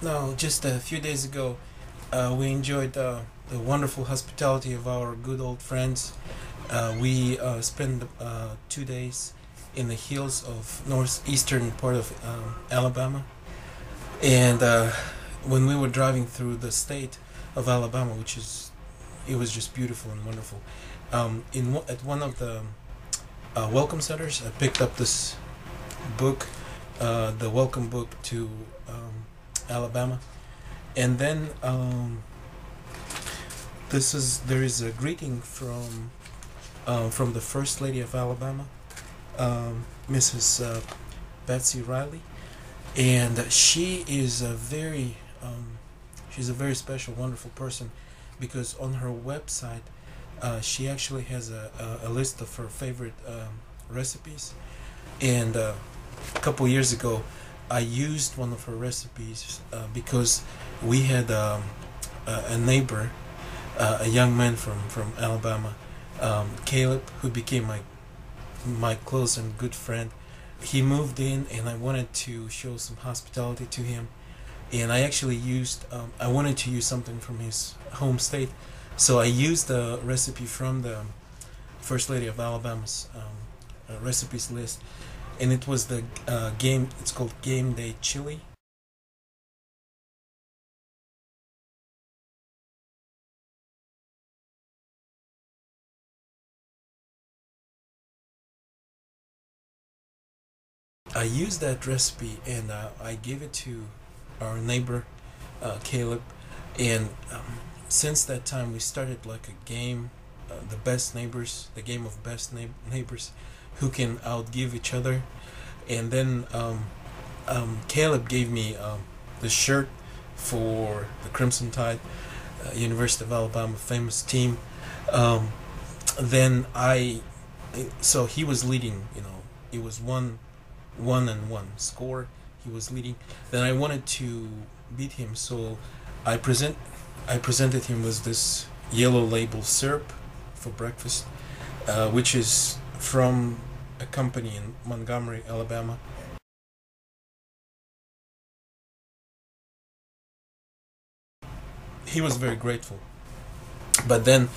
No, just a few days ago, we enjoyed the wonderful hospitality of our good old friends. We spent 2 days in the hills of northeastern part of Alabama, and when we were driving through the state of Alabama, it was just beautiful and wonderful. At one of the welcome centers, I picked up this book, the welcome book to Alabama, and then there is a greeting from the First Lady of Alabama, Mrs. Betsy Riley, and she's a very special, wonderful person, because on her website, she actually has a list of her favorite recipes, and a couple years ago, I used one of her recipes because we had a neighbor, a young man from Alabama, Caleb, who became my close and good friend. He moved in, and I wanted to show some hospitality to him. And I wanted to use something from his home state, so I used the recipe from the First Lady of Alabama's recipes list, and it was it's called Game Day Chili. I used that recipe, and I gave it to our neighbor, Caleb, and since that time we started like a game, the game of best neighbors, who can outgive each other. And then Caleb gave me the shirt for the Crimson Tide, University of Alabama famous team. Um, then I, so he was leading. It was 1-1 score. He was leading. Then I wanted to beat him, so I present I presented him with this yellow label syrup for breakfast, which is from a company in Montgomery, Alabama. He was very grateful, but then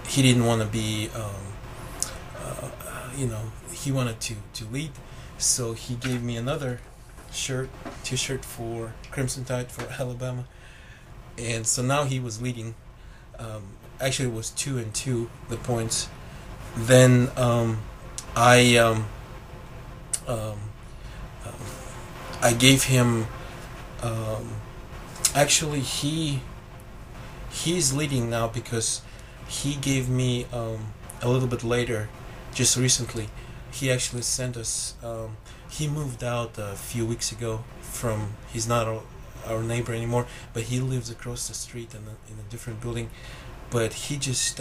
he didn't want to be, he wanted to lead, so he gave me another t-shirt for Crimson Tide for Alabama, and so now he was leading. Actually, it was 2-2 the points. Then I um, I gave him. Um, Actually, he's leading now because he gave me a little bit later, just recently. He actually sent us. He moved out a few weeks ago from. He's not our neighbor anymore, but he lives across the street in a different building. But he just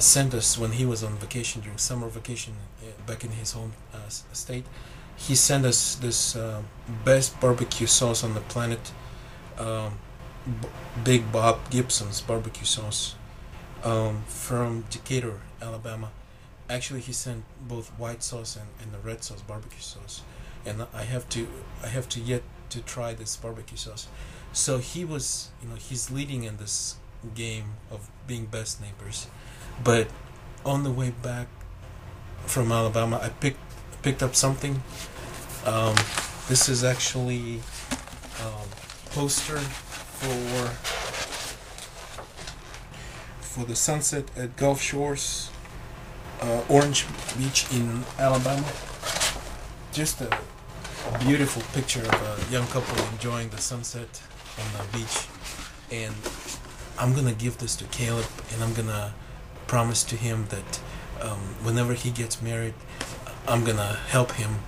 sent us when he was on vacation during summer vacation back in his home state. He sent us this best barbecue sauce on the planet, um, B- Big Bob Gibson's barbecue sauce from Decatur, Alabama. Actually, he sent both white sauce and the red sauce barbecue sauce, and I have to yet to try this barbecue sauce. So he's leading in this game of being best neighbors. But on the way back from Alabama, I picked up something. Um, this is actually poster for the sunset at Gulf Shores, Orange Beach in Alabama. Just a beautiful picture of a young couple enjoying the sunset on the beach. And I'm gonna give this to Caleb, and I'm gonna promise to him that whenever he gets married, I'm gonna help him.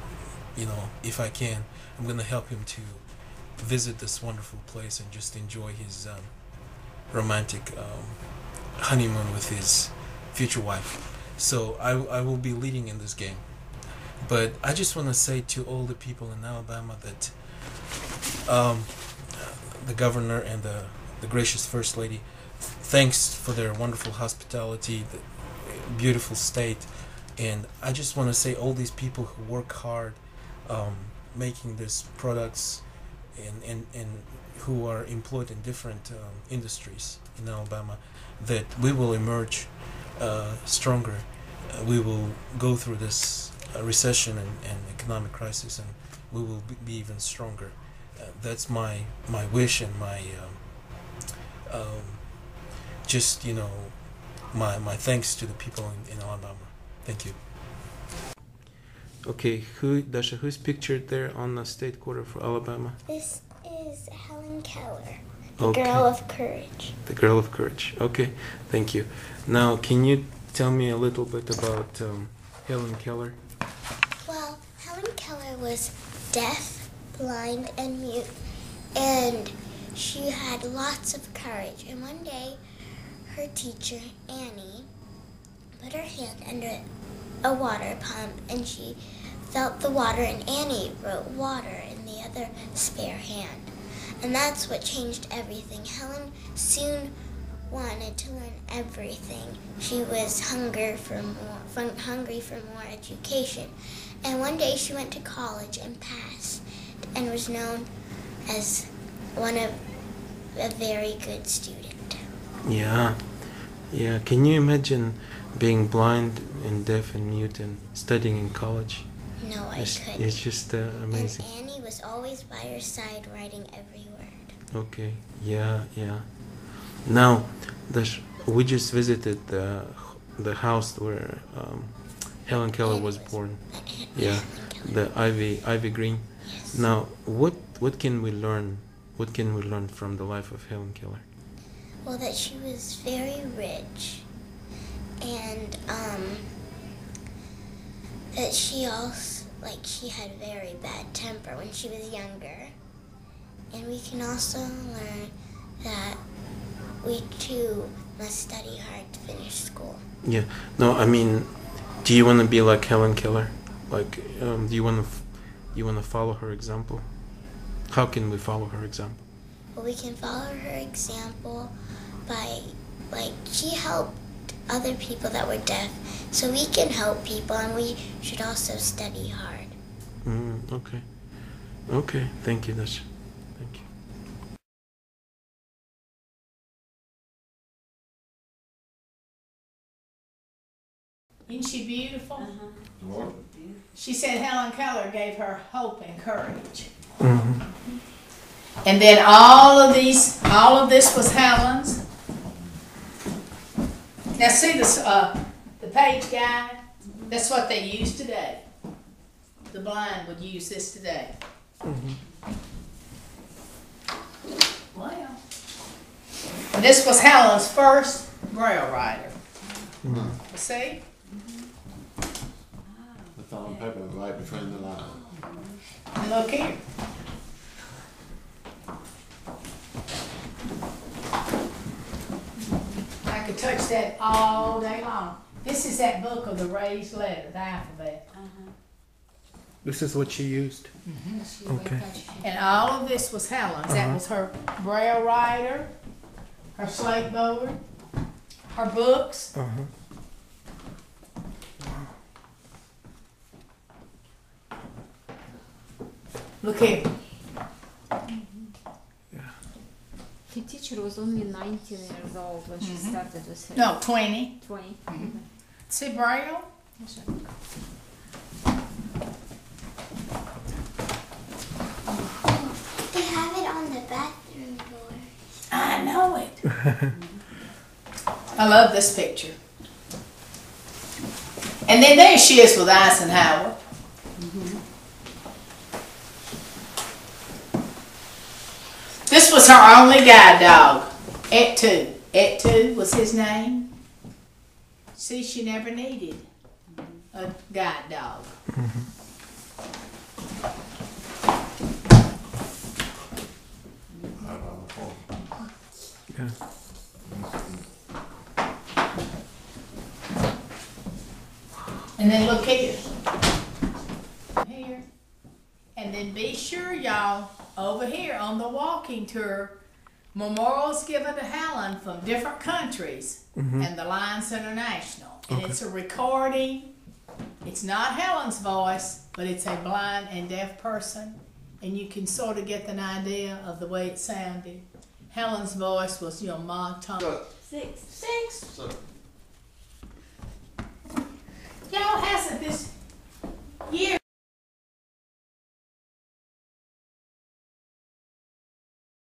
If I can, I'm gonna help him to visit this wonderful place and just enjoy his romantic honeymoon with his future wife. So I will be leading in this game. But I just want to say to all the people in Alabama that um, the governor and the gracious first lady, thanks for their wonderful hospitality, the beautiful state, and I just want to say all these people who work hard, um, making these products and who are employed in different industries in Alabama, that we will emerge stronger. We will go through this recession and economic crisis, and we will be even stronger. That's my wish and my just my thanks to the people in Alabama. Thank you. Okay, Dasha, who's pictured there on the state quarter for Alabama? This is Helen Keller, the Okay. girl of courage. The girl of courage. Okay, thank you. Now, can you tell me a little bit about Helen Keller? Well, Helen Keller was deaf, blind, and mute, and she had lots of courage. And one day, her teacher, Annie, put her hand under a water pump, and she felt the water, and Annie wrote water in the other spare hand. And that's what changed everything. Helen soon wanted to learn everything. She was hungry for more education. And one day she went to college and passed, and was known as a very good student. Yeah. Can you imagine being blind and deaf and mute and studying in college? No, I couldn't. It's just amazing. And Annie was always by her side, writing every word. Okay. Yeah. Now, we just visited the house where Helen Keller Annie was born. Helen Yeah, Keller. the Ivy Green. Yes. Now, what can we learn? What can we learn from the life of Helen Keller? Well, that she was very rich, and that she had very bad temper when she was younger. And we can also learn that we too must study hard to finish school. Yeah. No, I mean, do you want to be like Helen Keller? Like, do you want to follow her example? How can we follow her example? Well, we can follow her example by, she helped other people that were deaf, so we can help people, and we should also study hard. Okay. Okay. Thank you, Dasha. Thank you. Isn't she beautiful? She said Helen Keller gave her hope and courage. And then all of this was Helen's. Now see this, the page guide. That's what they use today. The blind would use this today. Well, and this was Helen's first braille writer. See? The fell on paper right between the lines. And look here. I could touch that all day long. This is that book of the raised letter, the alphabet. This is what she used. Okay. And all of this was Helen's. That was her braille writer, her slate board, her books. Look here. Her teacher was only 19 years old when she started with her. No, 20. 20. See braille? They have it on the bathroom door. I know it. I love this picture. And then there she is with Eisenhower. This was her only guide dog. Et-tu. Et-tu was his name. See, she never needed a guide dog. Yeah. And then look here. Here. And then be sure, y'all, over here on the walking tour, memorials given to Helen from different countries and the Lions International. And it's a recording. It's not Helen's voice, but it's a blind and deaf person and you can sort of get an idea of the way it sounded. Helen's voice was, monotone. Six.